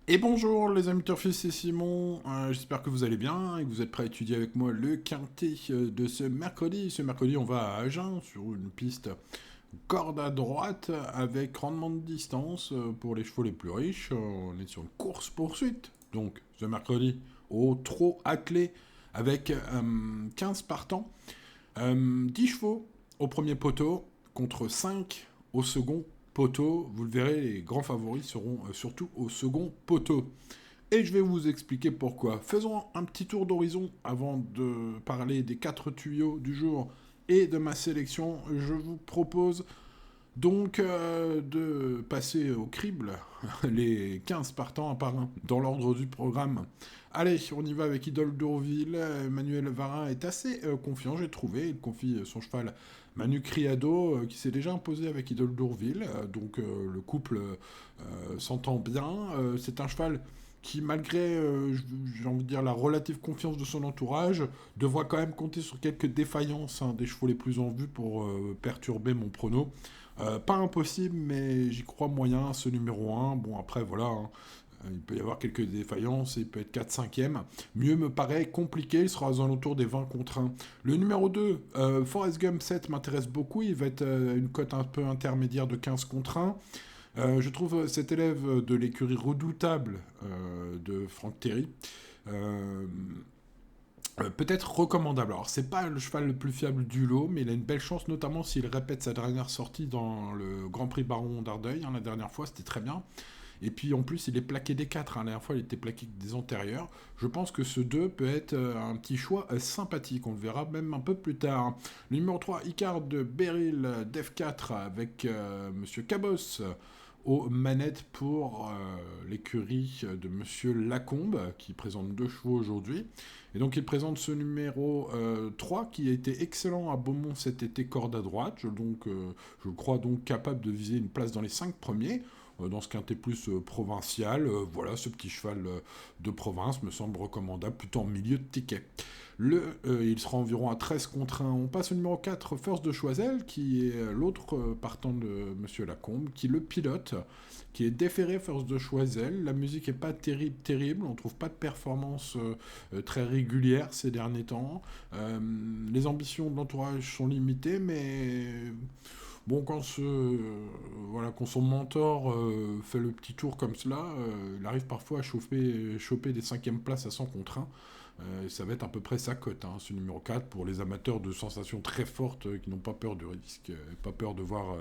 Et bonjour les amis Turfis, c'est Simon. J'espère que vous allez bien et que vous êtes prêts à étudier avec moi le quintet de ce mercredi. Ce mercredi, on va à Agen sur une piste corde à droite avec rendement de distance pour les chevaux les plus riches. On est sur une course-poursuite. Donc ce mercredi, au trot attelé avec 15 partants, 10 chevaux au premier poteau contre 5 au second poteau. Vous le verrez, les grands favoris seront surtout au second poteau. Et je vais vous expliquer pourquoi. Faisons un petit tour d'horizon avant de parler des 4 tuyaux du jour et de ma sélection. Je vous propose donc de passer au crible les 15 partants un par un dans l'ordre du programme. Allez, on y va avec Idole d'Ourville. Emmanuel Varin est assez confiant, j'ai trouvé. Il confie son cheval Manu Criado qui s'est déjà imposé avec Idole d'Ourville. Donc le couple s'entend bien. C'est un cheval qui, malgré, j'ai envie de dire, la relative confiance de son entourage, devra quand même compter sur quelques défaillances des chevaux les plus en vue pour perturber mon prono. Pas impossible, mais j'y crois moyen, ce numéro un. Bon, après, voilà, hein, il peut y avoir quelques défaillances, il peut être 4-5e. Mieux me paraît compliqué, il sera aux alentours des 20 contre 1. Le numéro 2, Forrest Gump 7, m'intéresse beaucoup. Il va être une cote un peu intermédiaire de 15 contre 1. Je trouve cet élève de l'écurie redoutable de Franck Terry euh, peut-être recommandable. Alors, c'est pas le cheval le plus fiable du lot, mais il a une belle chance, notamment s'il répète sa dernière sortie dans le Grand Prix Baron d'Ardeuil. Hein, la dernière fois, c'était très bien. Et puis, en plus, il est plaqué des 4. Hein. La dernière fois, il était plaqué des antérieurs. Je pense que ce 2 peut être un petit choix sympathique. On le verra même un peu plus tard. Le numéro 3, Icard de Beryl, Def 4, avec Monsieur Cabos aux manettes pour l'écurie de Monsieur Lacombe, qui présente 2 chevaux aujourd'hui. Et donc il présente ce numéro 3 qui a été excellent à Beaumont cet été, corde à droite. Je crois donc capable de viser une place dans les 5 premiers. Dans ce quintet plus provincial, voilà, ce petit cheval de province me semble recommandable, plutôt en milieu de ticket. Il sera environ à 13 contre 1. On passe au numéro 4, First de Choiseul, qui est l'autre partant de Monsieur Lacombe, qui le pilote, qui est déféré First de Choiseul. La musique est pas terrible, on trouve pas de performance très régulière ces derniers temps. Les ambitions de l'entourage sont limitées, mais bon, quand son mentor fait le petit tour comme cela, il arrive parfois à choper des 5e places à 100 contre 1. Ça va être à peu près sa cote, hein, ce numéro 4, pour les amateurs de sensations très fortes qui n'ont pas peur du risque, pas peur de voir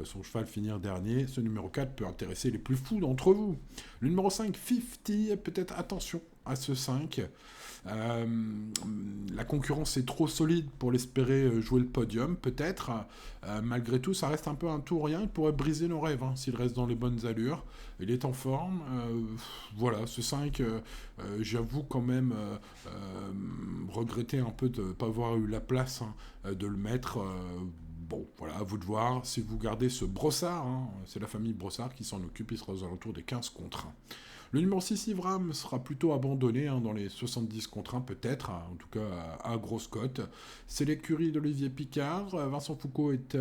son cheval finir dernier. Ce numéro 4 peut intéresser les plus fous d'entre vous. Le numéro 5, 50, peut-être attention à ce 5. Euh, la concurrence est trop solide pour l'espérer jouer le podium, peut-être. Malgré tout, ça reste un peu un tout ou rien. Il pourrait briser nos rêves hein, s'il reste dans les bonnes allures. Il est en forme. Voilà, ce 5, j'avoue quand même regretter un peu de ne pas avoir eu la place hein, de le mettre. Bon, voilà, à vous de voir. Si vous gardez ce Brossard, hein, c'est la famille Brossard qui s'en occupe, il sera aux alentours des 15 contre 1. Le numéro 6, Ivram, sera plutôt abandonné hein, dans les 70 contre 1 peut-être, hein, en tout cas à grosse cote. C'est l'écurie d'Olivier Picard. Vincent Foucault est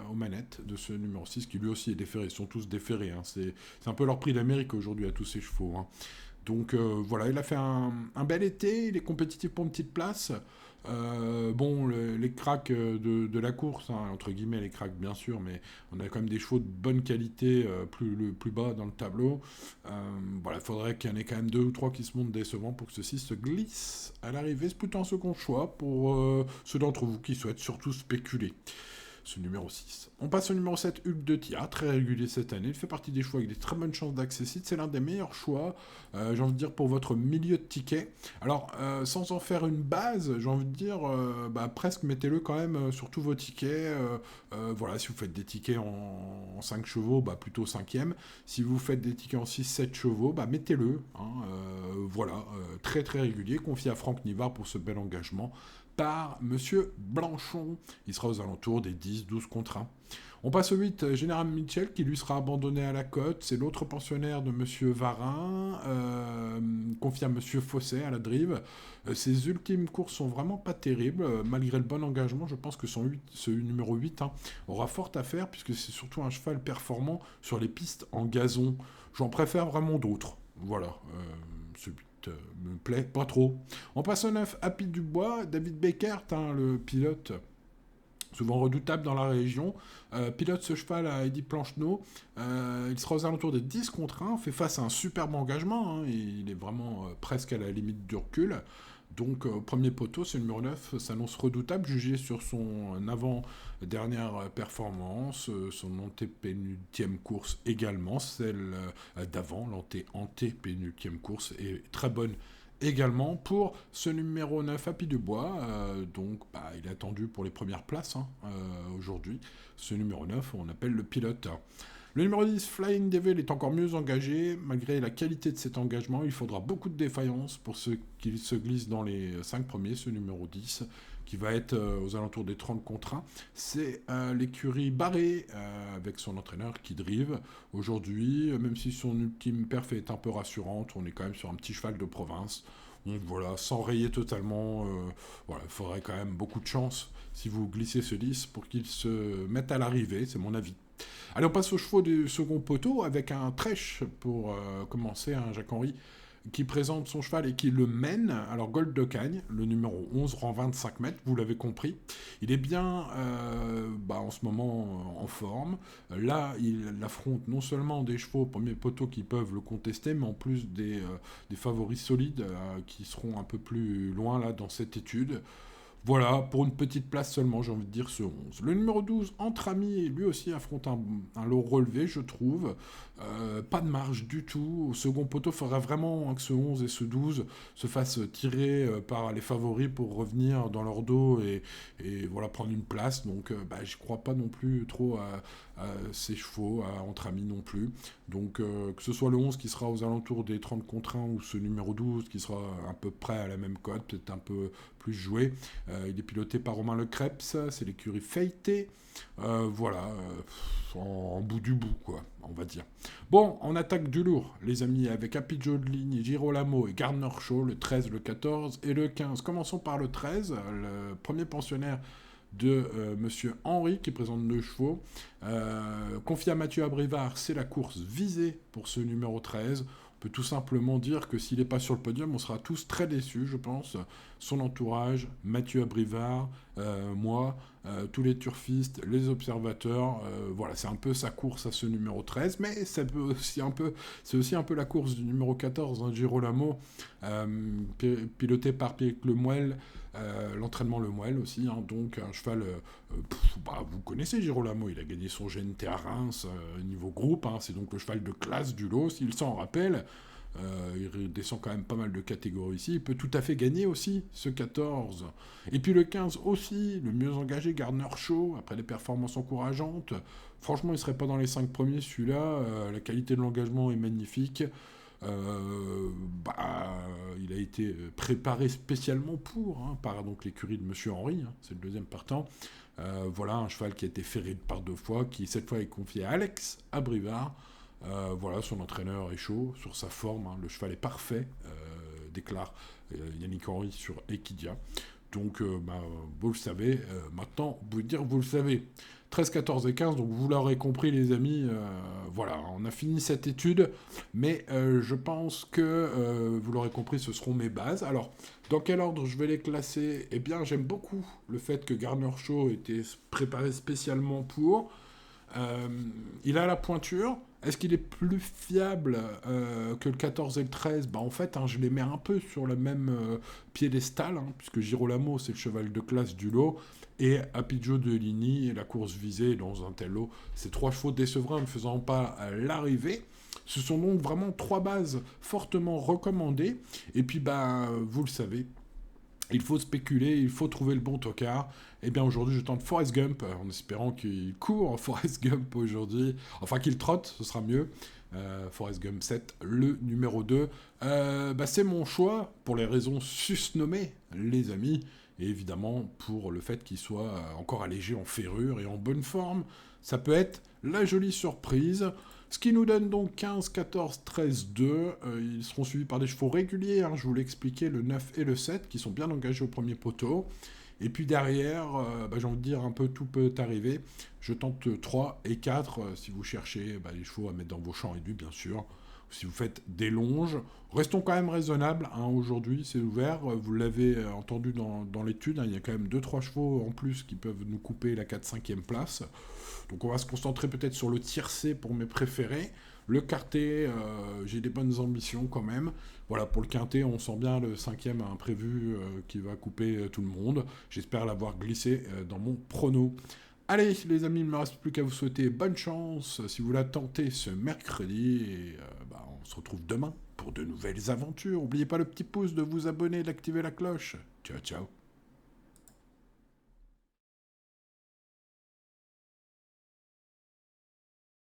aux manettes de ce numéro 6 qui lui aussi est déféré. Ils sont tous déférés. Hein. C'est un peu leur prix d'Amérique aujourd'hui à tous ces chevaux. Hein. Donc voilà, il a fait un bel été, il est compétitif pour une petite place. Bon, les cracks de la course, hein, entre guillemets les cracks bien sûr, mais on a quand même des chevaux de bonne qualité plus bas dans le tableau. Voilà, il faudrait qu'il y en ait quand même 2 ou 3 qui se montent décevants pour que ceci se glisse à l'arrivée. C'est plutôt un second choix pour ceux d'entre vous qui souhaitent surtout spéculer. Ce numéro 6. On passe au numéro 7, Hugues de Tia, très régulier cette année. Il fait partie des choix avec des très bonnes chances d'accessible. C'est l'un des meilleurs choix, j'ai envie de dire, pour votre milieu de ticket. Alors, sans en faire une base, j'ai envie de dire, presque mettez-le quand même sur tous vos tickets. Voilà, si vous faites des tickets en 5 chevaux, plutôt 5e. Si vous faites des tickets en 6-7 chevaux, mettez-le. Hein, voilà, très très régulier. Confié à Franck Nivard pour ce bel engagement par Monsieur Blanchon. Il sera aux alentours des 10-12 contre 1. On passe au 8, Général Mitchell, qui lui sera abandonné à la cote. C'est l'autre pensionnaire de Monsieur Varin, confié à Monsieur Fosset à la drive. Ses ultimes courses sont vraiment pas terribles. Malgré le bon engagement, je pense que ce numéro 8 hein, aura fort à faire, puisque c'est surtout un cheval performant sur les pistes en gazon. J'en préfère vraiment d'autres. Voilà, ce but me plaît pas trop. On passe au 9, Happy Dubois, David Beckert, hein, le pilote souvent redoutable dans la région, pilote ce cheval à Eddy Plancheneau. Il sera aux alentours des 10 contre 1, fait face à un superbe engagement, hein, il est vraiment presque à la limite du recul. Donc, premier poteau, c'est le numéro 9, s'annonce redoutable, jugé sur son avant-dernière performance, son antépénultième course également, celle d'avant, l'antépénultième course, est très bonne également pour ce numéro 9, Happy Dubois. Donc, il est attendu pour les premières places hein, aujourd'hui. Ce numéro 9, on appelle le pilote. Le numéro 10, Flying Devil, est encore mieux engagé. Malgré la qualité de cet engagement, il faudra beaucoup de défaillance pour ceux qui se glissent dans les 5 premiers. Ce numéro 10, qui va être aux alentours des 30 contre 1. C'est l'écurie Barré, avec son entraîneur qui drive. Aujourd'hui, même si son ultime perf est un peu rassurante, on est quand même sur un petit cheval de province. Donc voilà, sans rayer totalement, voilà, il faudrait quand même beaucoup de chance si vous glissez ce 10 pour qu'il se mette à l'arrivée, c'est mon avis. Allez, on passe aux chevaux du second poteau avec un trèche pour commencer, un Jacques-Henri qui présente son cheval et qui le mène. Alors Gold de Cagne, le numéro 11, rend 25 mètres, vous l'avez compris. Il est bien en ce moment en forme. Là, il affronte non seulement des chevaux au premier poteau qui peuvent le contester, mais en plus des favoris solides qui seront un peu plus loin là dans cette étude. Voilà, pour une petite place seulement, j'ai envie de dire ce 11. Le numéro 12, Entre Amis, lui aussi affronte un lot relevé, je trouve. Pas de marge du tout. Au second poteau, il faudrait vraiment que ce 11 et ce 12 se fassent tirer par les favoris pour revenir dans leur dos et voilà, prendre une place. Donc, je crois pas non plus trop à ces chevaux, à Entre Amis non plus. Donc, que ce soit le 11 qui sera aux alentours des 30 contre 1 ou ce numéro 12 qui sera à peu près à la même cote, peut-être un peu plus joué. Il est piloté par Romain Lecreps, c'est l'écurie Feuilleté. En bout du bout, quoi, on va dire. Bon, on attaque du lourd, les amis, avec Happy Jodeline, Girolamo et Gardner Shaw, le 13, le 14 et le 15. Commençons par le 13, le premier pensionnaire de Monsieur Henry qui présente deux chevaux. Confié à Mathieu Abrivard, c'est la course visée pour ce numéro 13. On peut tout simplement dire que s'il n'est pas sur le podium, on sera tous très déçus, je pense. Son entourage, Mathieu Abrivard, moi, tous les turfistes, les observateurs, voilà, c'est un peu sa course à ce numéro 13, mais c'est aussi un peu la course du numéro 14, hein, Girolamo, piloté par Pierre Lemoelle, l'entraînement Lemoelle aussi, hein, donc un cheval, vous connaissez Girolamo, il a gagné son GNT à Reims niveau groupe, hein, c'est donc le cheval de classe du lot, s'il s'en rappelle. Il descend quand même pas mal de catégories ici. Il peut tout à fait gagner aussi ce 14. Et puis le 15 aussi, le mieux engagé, Gardner Shaw, après des performances encourageantes. Franchement, il serait pas dans les 5 premiers celui-là. La qualité de l'engagement est magnifique. Il a été préparé spécialement pour, hein, par donc l'écurie de Monsieur Henry, hein, c'est le deuxième partant. Voilà, un cheval qui a été ferré par 2 fois, qui cette fois est confié à Alex Abrivard. Voilà, son entraîneur est chaud sur sa forme, hein, le cheval est parfait, déclare Yannick Henry sur Equidia. Donc, vous le savez, maintenant, vous pouvez dire, vous le savez. 13, 14 et 15, donc vous l'aurez compris les amis, voilà, on a fini cette étude, mais je pense que, vous l'aurez compris, ce seront mes bases. Alors, dans quel ordre je vais les classer? Eh bien, j'aime beaucoup le fait que Gardner Shaw ait été préparé spécialement pour. Il a la pointure. Est-ce qu'il est plus fiable que le 14 et le 13? En fait, hein, je les mets un peu sur le même piédestal, hein, puisque Girolamo, c'est le cheval de classe du lot, et Happy Jodeline, la course visée dans un tel lot. Ces 3 chevaux décevrants ne faisant pas l'arrivée. Ce sont donc vraiment 3 bases fortement recommandées. Et puis, vous le savez, il faut spéculer, il faut trouver le bon tocard. Eh bien, aujourd'hui, je tente Forrest Gump, en espérant qu'il court Forrest Gump aujourd'hui. Enfin, qu'il trotte, ce sera mieux. Forrest Gump 7, le numéro 2. C'est mon choix, pour les raisons susnommées, les amis. Et évidemment, pour le fait qu'il soit encore allégé en ferrure et en bonne forme. Ça peut être la jolie surprise. Ce qui nous donne donc 15, 14, 13, 2. Ils seront suivis par des chevaux réguliers, hein, je vous l'ai expliqué, le 9 et le 7, qui sont bien engagés au premier poteau. Et puis derrière, j'ai envie de dire, un peu tout peut arriver. Je tente 3 et 4, si vous cherchez les chevaux à mettre dans vos champs réduits, bien sûr. Si vous faites des longes, restons quand même raisonnables. Hein, aujourd'hui, c'est ouvert. Vous l'avez entendu dans l'étude. Hein, il y a quand même deux trois chevaux en plus qui peuvent nous couper la 4-5e place. Donc on va se concentrer peut-être sur le tiercé pour mes préférés. Le quartet, j'ai des bonnes ambitions quand même. Voilà, pour le quintet, on sent bien le 5e imprévu qui va couper tout le monde. J'espère l'avoir glissé dans mon prono. Allez, les amis, il ne me reste plus qu'à vous souhaiter bonne chance si vous la tentez ce mercredi. Et on se retrouve demain pour de nouvelles aventures. N'oubliez pas le petit pouce, de vous abonner, d'activer la cloche. Ciao, ciao.